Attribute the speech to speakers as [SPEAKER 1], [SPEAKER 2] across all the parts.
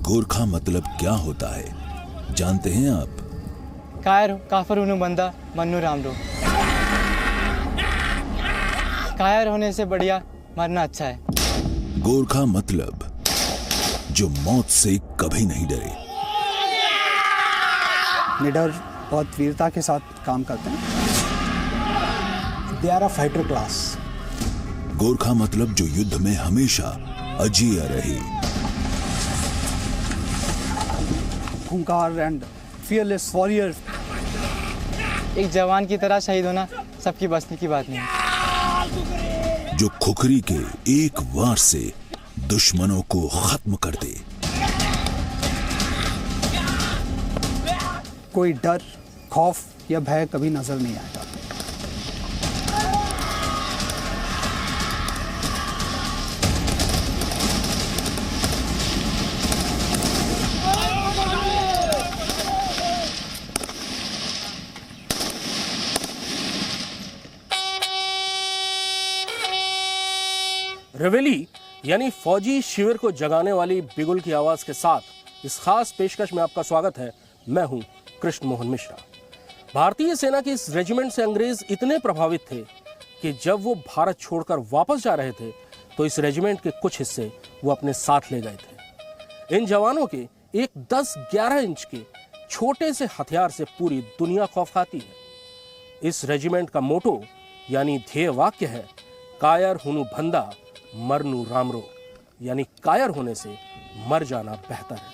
[SPEAKER 1] गोरखा मतलब क्या होता है, जानते हैं आप?
[SPEAKER 2] कायर काफर उनु बंदा मन्नू रामरो। कायर होने से बढ़िया मरना अच्छा है।
[SPEAKER 1] गोरखा मतलब जो मौत से कभी नहीं डरे।
[SPEAKER 3] निडर बहुत वीरता के साथ काम करते हैं। They are a fighter class.
[SPEAKER 1] Gorkha मतलब जो युद्ध में हमेशा अजेय रहे।
[SPEAKER 3] खूंखार एंड फियरलेस वॉरियर।
[SPEAKER 2] एक जवान की तरह शहीद होना सबकी बसने की बात नहीं है।
[SPEAKER 1] जो खुखरी के एक वार से दुश्मनों को खत्म कर दे।
[SPEAKER 3] कोई डर, खौफ या भय कभी नजर नहीं आएगा।
[SPEAKER 4] रेवेली यानी फौजी शिविर को जगाने वाली बिगुल की आवाज के साथ इस खास पेशकश में आपका स्वागत है। मैं हूं कृष्ण मोहन मिश्रा। भारतीय सेना की इस रेजिमेंट से अंग्रेज इतने प्रभावित थे कि जब वो भारत छोड़कर वापस जा रहे थे तो इस रेजिमेंट के कुछ हिस्से वो अपने साथ ले गए थे। इन जवानों के एक 10-11 इंच के छोटे से हथियार से पूरी दुनिया खौफ खाती है। इस रेजिमेंट का मोटो यानी ध्येय वाक्य है, कायर हुनु भंदा मरनू रामरो, यानी कायर होने से मर जाना बेहतर है।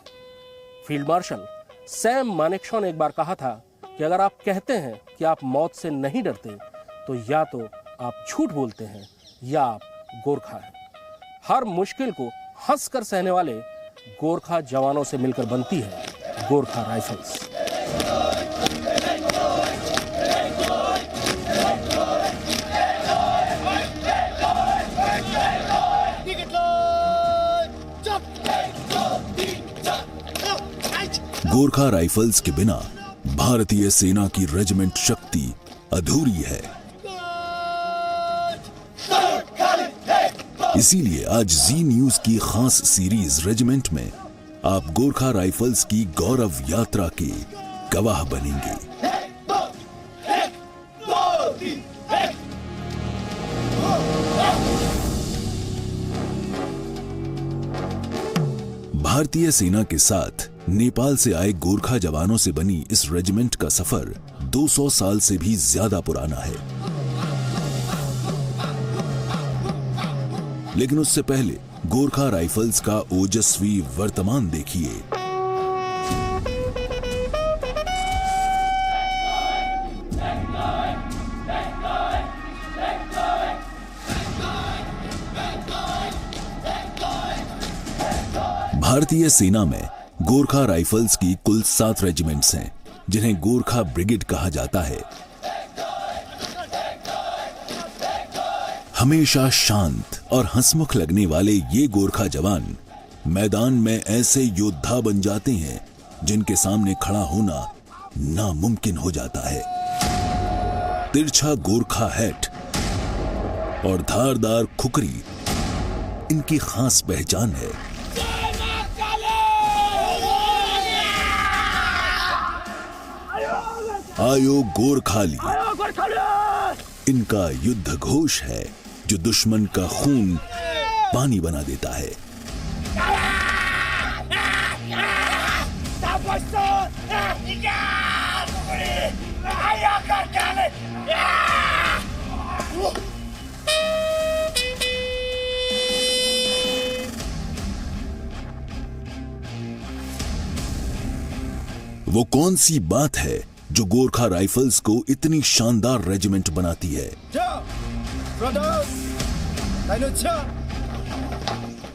[SPEAKER 4] फील्ड मार्शल सैम मानेकशॉ ने एक बार कहा था कि अगर आप कहते हैं कि आप मौत से नहीं डरते तो या तो आप झूठ बोलते हैं या आप गोरखा हैं। हर मुश्किल को हंसकर सहने वाले गोरखा जवानों से मिलकर बनती है गोरखा राइफल्स।
[SPEAKER 1] गोरखा राइफल्स के बिना भारतीय सेना की रेजिमेंट शक्ति अधूरी है। इसीलिए आज जी न्यूज की खास सीरीज रेजिमेंट में आप गोरखा राइफल्स की गौरव यात्रा के गवाह बनेंगे। भारतीय सेना के साथ नेपाल से आए गोरखा जवानों से बनी इस रेजिमेंट का सफर 200 साल से भी ज्यादा पुराना है। लेकिन उससे पहले गोरखा राइफल्स का ओजस्वी वर्तमान देखिए। भारतीय सेना में गोरखा राइफल्स की कुल 7 रेजिमेंट्स हैं, जिन्हें गोरखा ब्रिगेड कहा जाता है। हमेशा शांत और हंसमुख लगने वाले ये गोरखा जवान मैदान में ऐसे योद्धा बन जाते हैं जिनके सामने खड़ा होना नामुमकिन हो जाता है। तिरछा गोरखा हैट और धारदार खुखरी इनकी खास पहचान है। आयो गोरखाली इनका युद्ध घोष है जो दुश्मन का खून पानी बना देता है। वो कौन सी बात है जो गोरखा राइफल्स को इतनी शानदार रेजिमेंट बनाती है?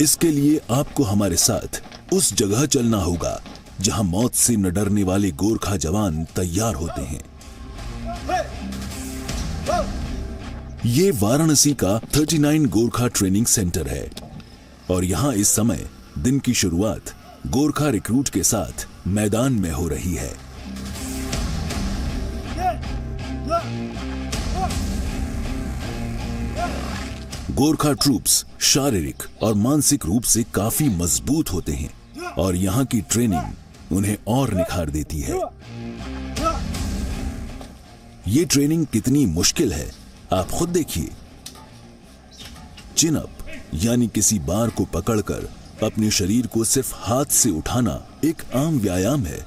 [SPEAKER 1] इसके लिए आपको हमारे साथ उस जगह चलना होगा जहां मौत से न डरने वाले गोरखा जवान तैयार होते हैं। ये वाराणसी का 39 गोरखा ट्रेनिंग सेंटर है और यहां इस समय दिन की शुरुआत गोरखा रिक्रूट के साथ मैदान में हो रही है। गोरखा ट्रूप्स शारीरिक और मानसिक रूप से काफी मजबूत होते हैं और यहाँ की ट्रेनिंग उन्हें और निखार देती है। ये ट्रेनिंग कितनी मुश्किल है आप खुद देखिए। चिन अप यानी किसी बार को पकड़कर अपने शरीर को सिर्फ हाथ से उठाना एक आम व्यायाम है,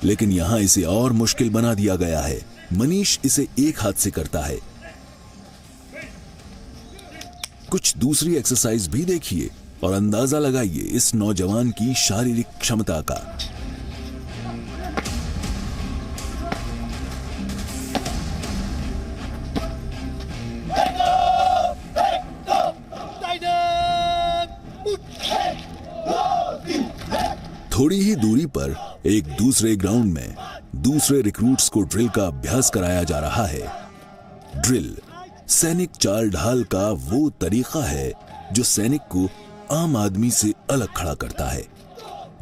[SPEAKER 1] लेकिन यहां इसे और मुश्किल बना दिया गया है। मनीष इसे एक हाथ से करता है। कुछ दूसरी एक्सरसाइज भी देखिए और अंदाजा लगाइए इस नौजवान की शारीरिक क्षमता का। थोड़ी ही दूरी पर एक दूसरे ग्राउंड में दूसरे रिक्रूट्स को ड्रिल का अभ्यास कराया जा रहा है। ड्रिल सैनिक चाल ढाल का वो तरीका है जो सैनिक को आम आदमी से अलग खड़ा करता है।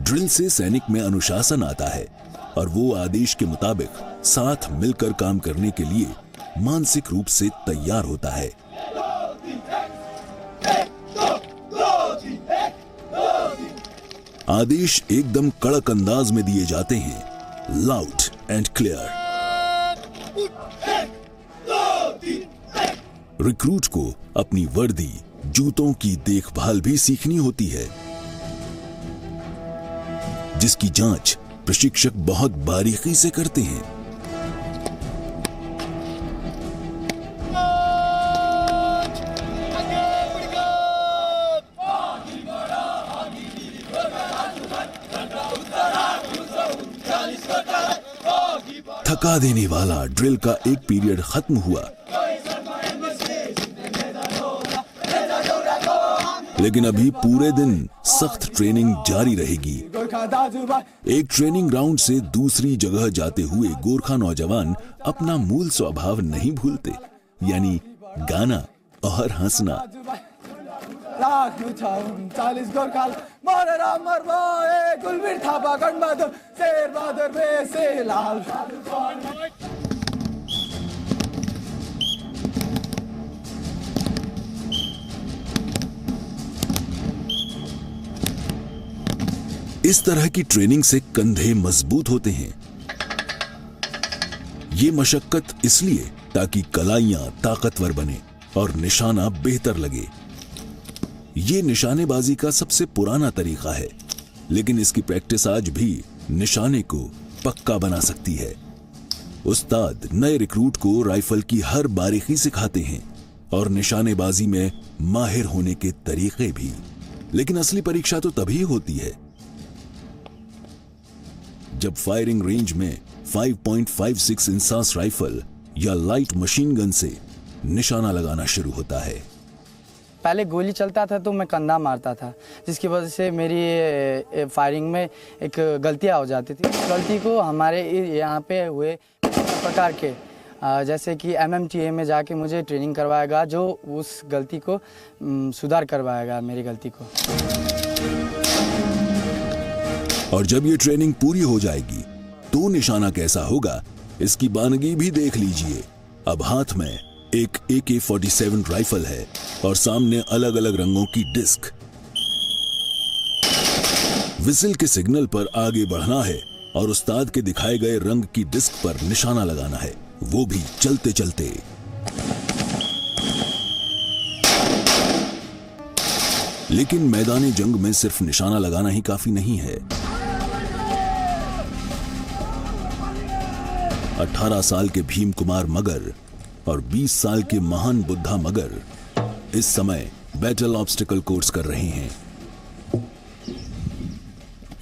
[SPEAKER 1] ड्रिल से सैनिक में अनुशासन आता है और वो आदेश के मुताबिक साथ मिलकर काम करने के लिए मानसिक रूप से तैयार होता है। आदेश एकदम कड़क अंदाज में दिए जाते हैं, लाउड एंड क्लियर। रिक्रूट को अपनी वर्दी, जूतों की देखभाल भी सीखनी होती है, जिसकी जांच प्रशिक्षक बहुत बारीकी से करते हैं। थका देने वाला ड्रिल का एक पीरियड खत्म हुआ, लेकिन अभी पूरे दिन सख्त ट्रेनिंग जारी रहेगी। एक ट्रेनिंग ग्राउंड से दूसरी जगह जाते हुए गोरखा नौजवान अपना मूल स्वभाव नहीं भूलते, यानी गाना और हंसना। इस तरह की ट्रेनिंग से कंधे मजबूत होते हैं। ये मशक्कत इसलिए ताकि कलाइयां ताकतवर बने और निशाना बेहतर लगे। ये निशानेबाजी का सबसे पुराना तरीका है, लेकिन इसकी प्रैक्टिस आज भी निशाने को पक्का बना सकती है। उस्ताद नए रिक्रूट को राइफल की हर बारीकी सिखाते हैं और निशानेबाजी में माहिर होने के तरीके भी। लेकिन असली परीक्षा तो तभी होती है जब फायरिंग रेंज में 5.56 इंसास राइफल या लाइट मशीन गन से निशाना लगाना शुरू होता है।
[SPEAKER 2] पहले गोली चलता था तो मैं कंधा मारता था, जिसकी वजह से मेरी फायरिंग में एक गलतियां हो जाती थी। गलती को हमारे यहाँ पे हुए प्रकार के जैसे कि MMTA में जाके मुझे ट्रेनिंग करवाएगा, जो उस गलती को सुधार करवाएगा मेरी गलती को।
[SPEAKER 1] और जब ये ट्रेनिंग पूरी हो जाएगी तो निशाना कैसा होगा इसकी बानगी भी देख लीजिए। अब हाथ में एक AK-47 राइफल है और सामने अलग अलग रंगों की डिस्क। विजिल के सिग्नल पर आगे बढ़ना है और उस्ताद के दिखाए गए रंग की डिस्क पर निशाना लगाना है, वो भी चलते चलते। लेकिन मैदानी जंग में सिर्फ निशाना लगाना ही काफी नहीं है। 18 साल के भीम कुमार मगर और 20 साल के महान बुद्धा मगर इस समय बैटल ऑब्स्टिकल कोर्स कर रहे हैं।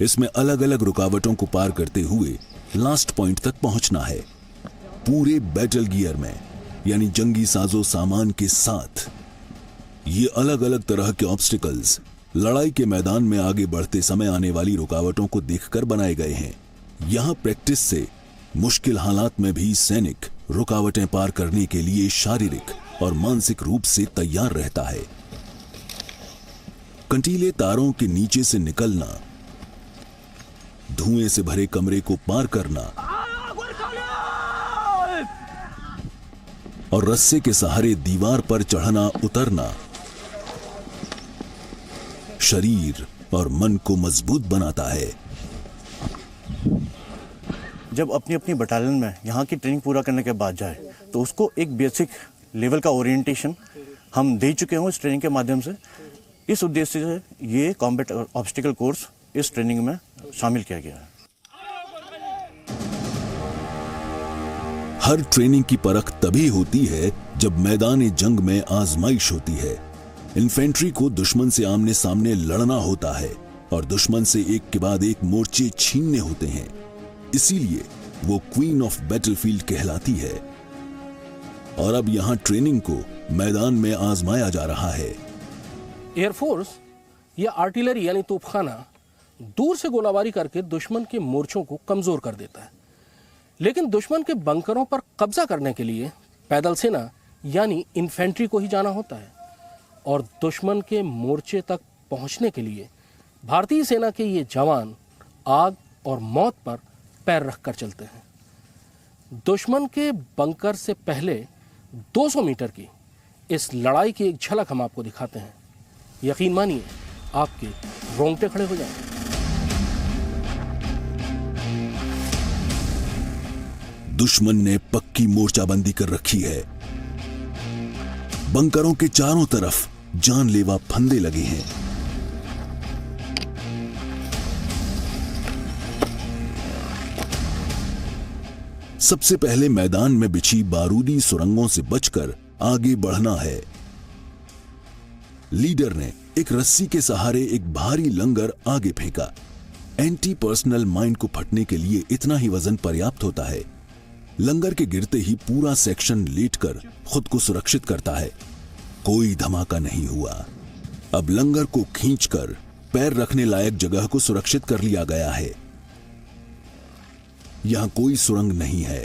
[SPEAKER 1] इसमें अलग अलग रुकावटों को पार करते हुए लास्ट पॉइंट तक पहुंचना है, पूरे बैटल गियर में, यानी जंगी साजो सामान के साथ। ये अलग अलग तरह के ऑब्स्टिकल्स लड़ाई के मैदान में आगे बढ़ते समय आने वाली रुकावटों को देखकर बनाए गए हैं। यहां प्रैक्टिस से मुश्किल हालात में भी सैनिक रुकावटें पार करने के लिए शारीरिक और मानसिक रूप से तैयार रहता है। कंटीले तारों के नीचे से निकलना, धुएं से भरे कमरे को पार करना और रस्से के सहारे दीवार पर चढ़ना उतरना, शरीर और मन को मजबूत बनाता है।
[SPEAKER 5] जब अपनी अपनी बटालियन में यहाँ की ट्रेनिंग पूरा करने के बाद जाए तो उसको एक बेसिक लेवल का ओरिएंटेशन हम दे चुके हों इस ट्रेनिंग के माध्यम से। इस उद्देश्य से ये कॉम्बैट ऑब्स्टिकल कोर्स इस ट्रेनिंग में शामिल किया गया है।
[SPEAKER 1] हर ट्रेनिंग की परख तभी होती है जब मैदान जंग में आजमाइश होती है। इन्फेंट्री को दुश्मन से आमने सामने लड़ना होता है और दुश्मन से एक के बाद एक मोर्चे छीनने होते हैं। इसीलिए वो क्वीन ऑफ बैटलफील्ड कहलाती है। और अब यहां ट्रेनिंग को मैदान में आजमाया जा रहा है।
[SPEAKER 4] एयरफोर्स या आर्टिलरी यानी तोपखाना दूर से गोलाबारी करके दुश्मन के मोर्चों को कमजोर कर देता है, लेकिन दुश्मन के बंकरों पर कब्जा करने के लिए पैदल सेना यानी इन्फेंट्री को ही जाना होता है। और दुश्मन के मोर्चे तक पहुंचने के लिए भारतीय सेना के ये जवान आग और मौत पर पैर रखकर चलते हैं। दुश्मन के बंकर से पहले 200 मीटर की इस लड़ाई की एक झलक हम आपको दिखाते हैं। यकीन मानिए आपके रोंगटे खड़े हो जाएंगे।
[SPEAKER 1] दुश्मन ने पक्की मोर्चाबंदी कर रखी है। बंकरों के चारों तरफ जानलेवा फंदे लगे हैं। सबसे पहले मैदान में बिछी बारूदी सुरंगों से बचकर आगे बढ़ना है। लीडर ने एक रस्सी के सहारे एक भारी लंगर आगे फेंका। एंटी पर्सनल माइन को फटने के लिए इतना ही वजन पर्याप्त होता है। लंगर के गिरते ही पूरा सेक्शन लेटकर खुद को सुरक्षित करता है। कोई धमाका नहीं हुआ। अब लंगर को खींचकर पैर रखने लायक जगह को सुरक्षित कर लिया गया है। यहां कोई सुरंग नहीं है।